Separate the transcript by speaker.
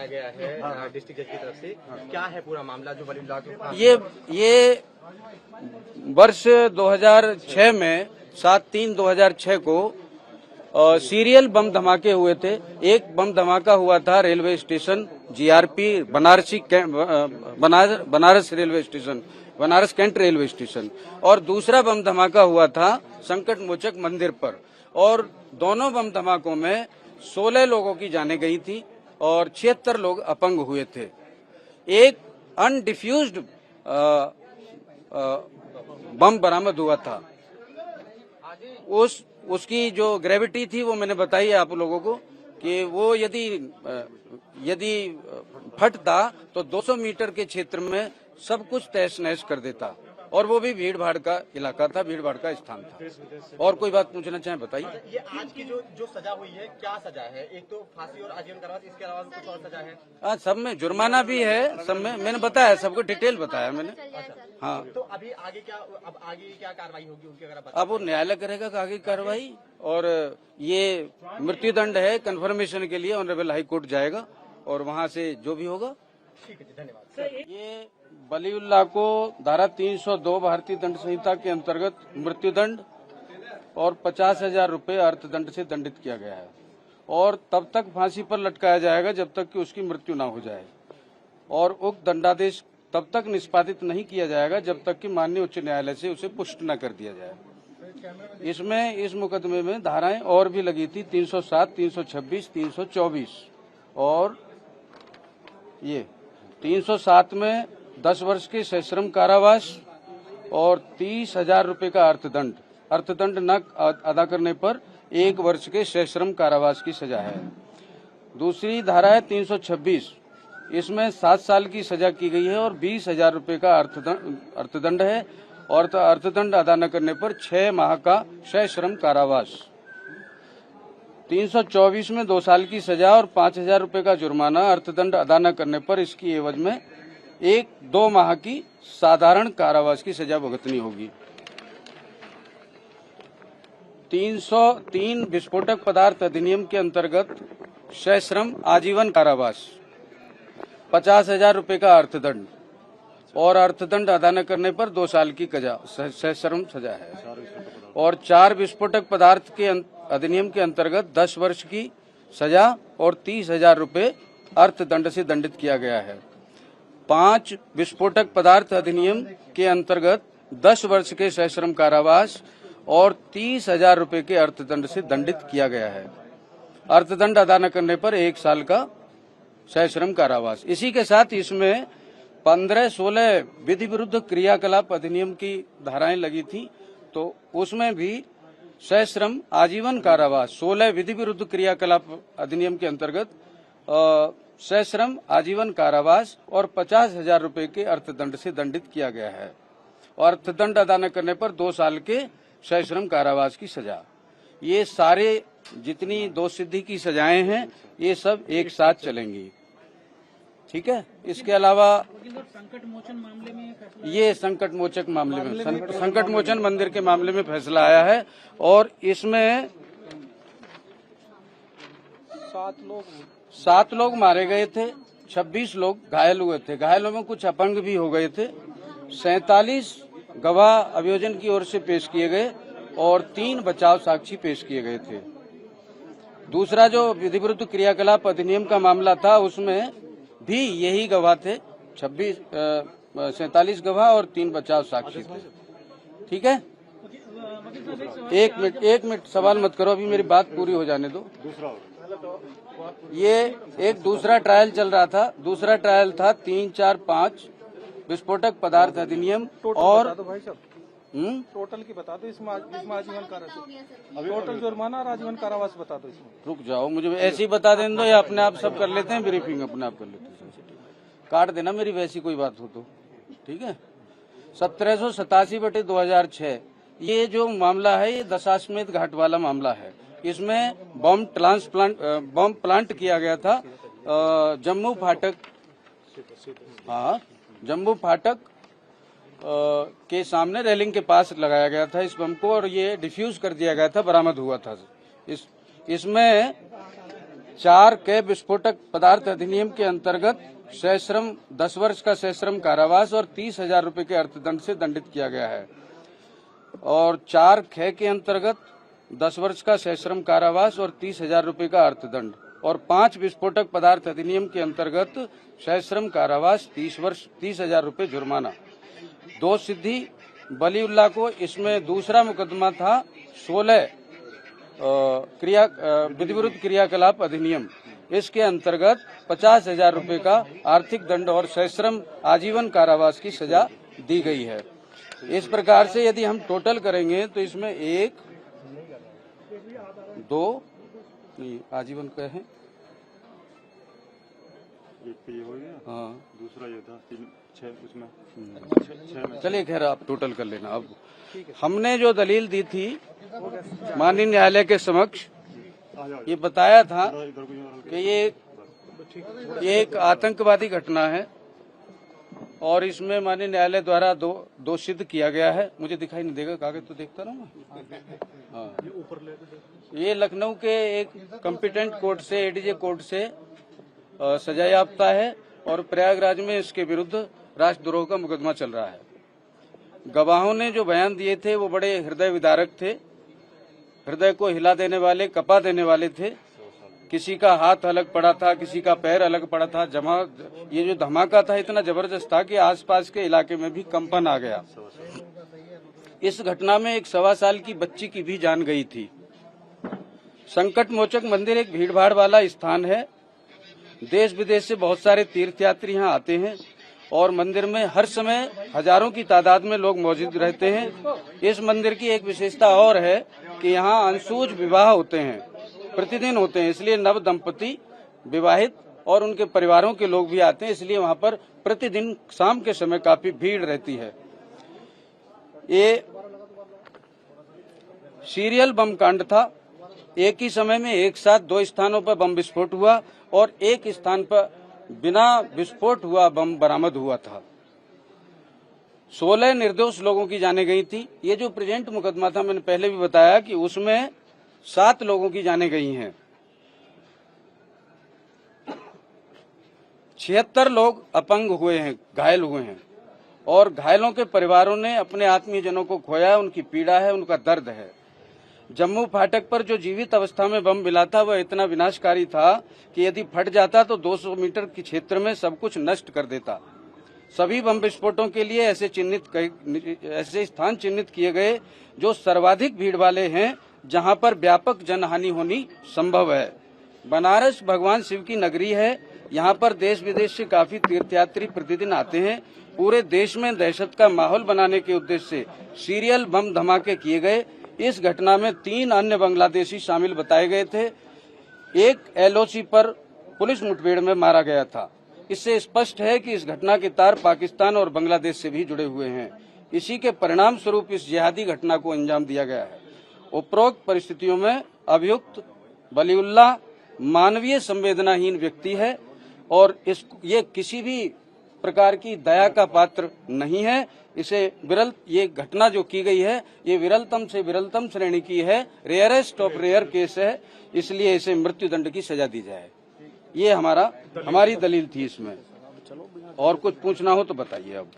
Speaker 1: गया है डिस्ट्रिक्ट जज की तरफ से, क्या है पूरा मामला जो वलीउल्लाह को?
Speaker 2: ये वर्ष 2006 में 7/3/2006 को सीरियल बम धमाके हुए थे। एक बम धमाका हुआ था railway station GRP Banaras railway station, Banaras cantt railway station, और दूसरा बम धमाका हुआ था संकट मोचक मंदिर पर। और दोनों बम धमाकों में 16 लोगों की जानें गई थी और 76 लोग अपंग हुए थे। एक अनडिफ्यूज्ड बम बरामद हुआ था। उसकी जो ग्रेविटी थी वो मैंने बताई आप लोगों को कि वो यदि फटता तो 200 मीटर के क्षेत्र में सब कुछ तहस नहस कर देता, और वो भी भीड़ भाड़ का इलाका था, भीड़ भाड़ का स्थान था। और कोई बात पूछना चाहें बताइए।
Speaker 1: ये आज की जो सजा हुई है, क्या सजा है? एक तो फांसी और आजीवन कारावास, इसके अलावा कुछ और सजा है?
Speaker 2: हाँ, सब में जुर्माना भी है, सब में मैंने बताया, सबको डिटेल बताया मैंने। हाँ,
Speaker 1: तो अभी आगे क्या कार्रवाई होगी उनकी, अगर
Speaker 2: अब वो न्यायालय करेगा कि आगे कार्रवाई। और ये मृत्युदंड है, कन्फर्मेशन के लिए ऑनरेबल हाई कोर्ट जाएगा और वहाँ से जो भी होगा।
Speaker 1: ठीक है जी, धन्यवाद।
Speaker 2: ये वलीउल्लाह को धारा 302 भारतीय दंड संहिता के अंतर्गत मृत्युदंड और 50,000 रुपये अर्थदंड से दंडित किया गया है, और तब तक फांसी पर लटकाया जाएगा जब तक कि उसकी मृत्यु न हो जाए, और उक्त दंडादेश तब तक निष्पादित नहीं किया जाएगा जब तक कि माननीय उच्च न्यायालय से उसे पुष्ट न कर दिया जाए। इसमें इस मुकदमे में धाराएं और भी लगी थी, 307, 326, 324, और ये 307 में 10 वर्ष के सश्रम कारावास और 30,000 रुपये का अर्थदंड न अदा करने पर 1 वर्ष के सश्रम कारावास की सजा है। दूसरी धारा है 326, इसमें 7 साल की सजा की गई है और 20,000 रुपये का अर्थदंड है, और अर्थदंड अदा न करने पर 6 माह का सश्रम कारावास। 324 में 2 साल की सजा और 5,000 रुपये का जुर्माना, अर्थदंड अदा न करने पर इसकी एवज में 1-2 माह की साधारण कारावास की सजा भुगतनी होगी। 303 विस्फोटक पदार्थ अधिनियम के अंतर्गत सश्रम आजीवन कारावास, 50,000 रुपये का अर्थदंड, और अर्थदंड अदा न करने पर 2 साल की सश्रम सजा है। और 4 विस्फोटक पदार्थ के अधिनियम के अंतर्गत 10 वर्ष की सजा और 30,000 रुपये अर्थदंड से दंडित किया गया है। 5 विस्फोटक पदार्थ अधिनियम के अंतर्गत 10 वर्ष के सश्रम कारावास और 30,000 रुपये के अर्थदंड से दंडित किया गया है। अर्थदंड अदा न करने पर 1 साल का सश्रम कारावास। इसी के साथ इसमें 15-16 विधि विरुद्ध क्रियाकलाप अधिनियम की धाराएं लगी थी, तो उसमें भी सश्रम आजीवन कारावास, 16 विधि विरुद्ध क्रियाकलाप अधिनियम के अंतर्गत सश्रम आजीवन कारावास और 50,000 रुपये के अर्थदंड से दंडित किया गया है, और अर्थदंड अदा न करने पर 2 साल के सश्रम कारावास की सजा। ये सारे जितनी दोष सिद्धि की सजाएं हैं ये सब एक साथ चलेंगी। ठीक है। इसके अलावा संकट मोचन मामले में ये संकट मोचक मामले में संकट मोचन मंदिर के मामले में फैसला आया है, और इसमें 7 लोग मारे गए थे, 26 लोग घायल हुए थे। घायलों में कुछ अपंग भी हो गए थे। 47 गवाह अभियोजन की ओर से पेश किए गए और 3 बचाव साक्षी पेश किए गए थे। दूसरा जो विधि विरुद्ध क्रियाकलाप अधिनियम का मामला था उसमें भी यही गवाह थे, 47 गवाह और 3 बचाव साक्षी थे। ठीक है। एक मिनट सवाल मत करो, अभी मेरी बात पूरी हो जाने दो। ये एक दूसरा ट्रायल चल रहा था। दूसरा ट्रायल था 3, 4, 5 विस्फोटक पदार्थ अधिनियम और
Speaker 3: टोटल की बता दो। इसमें आजीवन कारावास, टोटल जुर्माना और आजीवन कारावास बता दो। इसमें
Speaker 2: रुक जाओ, मुझे ऐसे ही बता देने दो, या अपने आप सब कर लेते हैं ब्रीफिंग, अपने आप कर लेते हैं। काट देना मेरी वैसी कोई बात हो तो। ठीक है। 1787/2006 ये जो मामला है ये दशाश्वमेध घाट वाला मामला है। इसमें बम प्लांट किया गया था जम्मू फाटक के सामने रेलिंग के पास लगाया गया था इस बम को, और ये डिफ्यूज कर दिया गया था, बरामद हुआ था। इसमें 4 के विस्फोटक पदार्थ अधिनियम के अंतर्गत सश्रम 10 वर्ष का सश्रम कारावास और 30,000 रुपए के अर्थदंड से दंडित किया गया है। और 4 ख के अंतर्गत 10 वर्ष का सश्रम कारावास और 30,000 रुपए का अर्थदंड, और 5 विस्फोटक पदार्थ अधिनियम के अंतर्गत सश्रम कारावास 30,000 रुपए जुर्माना। दोष सिद्धि वलीउल्लाह को इसमें दूसरा मुकदमा था 16 विधिविरुद्ध क्रियाकलाप अधिनियम, इसके अंतर्गत 50,000 रुपए का आर्थिक दंड और सश्रम आजीवन कारावास की सजा दी गई है। इस प्रकार से यदि हम टोटल करेंगे तो इसमें 1, 2 नहीं आजीवन का है,
Speaker 4: ये हो गया,
Speaker 2: हाँ
Speaker 4: दूसरा ये था 3, 6 उसमें 6 में।
Speaker 2: चलिए खैर आप टोटल कर लेना। अब हमने जो दलील दी थी माननीय न्यायालय के समक्ष, ये बताया था कि ये एक आतंकवादी घटना है और इसमें माननीय न्यायालय द्वारा दो सिद्ध किया गया है। मुझे दिखाई नहीं देगा, कागज तो देखता रहूं मैं। हाँ, ये लखनऊ के एक कॉम्पिटेंट कोर्ट से, एडीजे कोर्ट से सजायाफ्ता है और प्रयागराज में इसके विरुद्ध राष्ट्रद्रोह का मुकदमा चल रहा है। गवाहों ने जो बयान दिए थे वो बड़े हृदय विदारक थे, हृदय को हिला देने वाले, कपा देने वाले थे। किसी का हाथ अलग पड़ा था, किसी का पैर अलग पड़ा था। ये जो धमाका था इतना जबरदस्त था कि आसपास के इलाके में भी कंपन आ गया। इस घटना में एक 1.25 साल की बच्ची की भी जान गई थी। संकट मोचक मंदिर एक भीड़भाड़ वाला स्थान है। देश विदेश से बहुत सारे तीर्थयात्री यहाँ आते हैं और मंदिर में हर समय हजारों की तादाद में लोग मौजूद रहते हैं। इस मंदिर की एक विशेषता और है कि यहाँ अनसूज विवाह होते हैं, प्रतिदिन होते हैं, इसलिए नव दंपति, विवाहित और उनके परिवारों के लोग भी आते हैं, इसलिए वहाँ पर प्रतिदिन शाम के समय काफी भीड़ रहती है। ये सीरियल बम कांड था। एक ही समय में एक साथ 2 स्थानों पर बम विस्फोट हुआ और एक स्थान पर बिना विस्फोट हुआ बम बरामद हुआ था। 16 निर्दोष लोगों की जानें गई थी। ये जो प्रेजेंट मुकदमा था, मैंने पहले भी बताया कि उसमें 7 लोगों की जानें गई हैं। 76 लोग अपंग हुए हैं, घायल हुए हैं और घायलों के परिवारों ने अपने आत्मीयजनों को खोया है। उनकी पीड़ा है, उनका दर्द है। जम्मू फाटक पर जो जीवित अवस्था में बम मिला था वह इतना विनाशकारी था कि यदि फट जाता तो 200 मीटर के क्षेत्र में सब कुछ नष्ट कर देता। सभी बम विस्फोटों के लिए ऐसे स्थान चिन्हित किए गए जो सर्वाधिक भीड़ वाले हैं, जहां पर व्यापक जनहानि होनी संभव है। बनारस भगवान शिव की नगरी है। यहाँ पर देश विदेश से काफी तीर्थयात्री प्रतिदिन आते हैं। पूरे देश में दहशत का माहौल बनाने के उद्देश्य से सीरियल बम धमाके किए गए। इस घटना में 3 अन्य बांग्लादेशी शामिल बताए गए थे। एक एलओसी पर पुलिस मुठभेड़ में मारा गया था। इससे स्पष्ट है कि इस घटना के तार पाकिस्तान और बांग्लादेश से भी जुड़े हुए हैं। इसी के परिणाम स्वरूप इस जिहादी घटना को अंजाम दिया गया है। उपरोक्त परिस्थितियों में अभियुक्त वलीउल्लाह मानवीय संवेदनाहीन व्यक्ति है और ये किसी भी प्रकार की दया का पात्र नहीं है। इसे ये घटना जो की गई है ये विरलतम से विरलतम श्रेणी की है, रेयरेस्ट ऑफ रेयर केस है, इसलिए इसे मृत्युदंड की सजा दी जाए। ये हमारी दलील थी इसमें। और कुछ पूछना हो तो बताइए अब।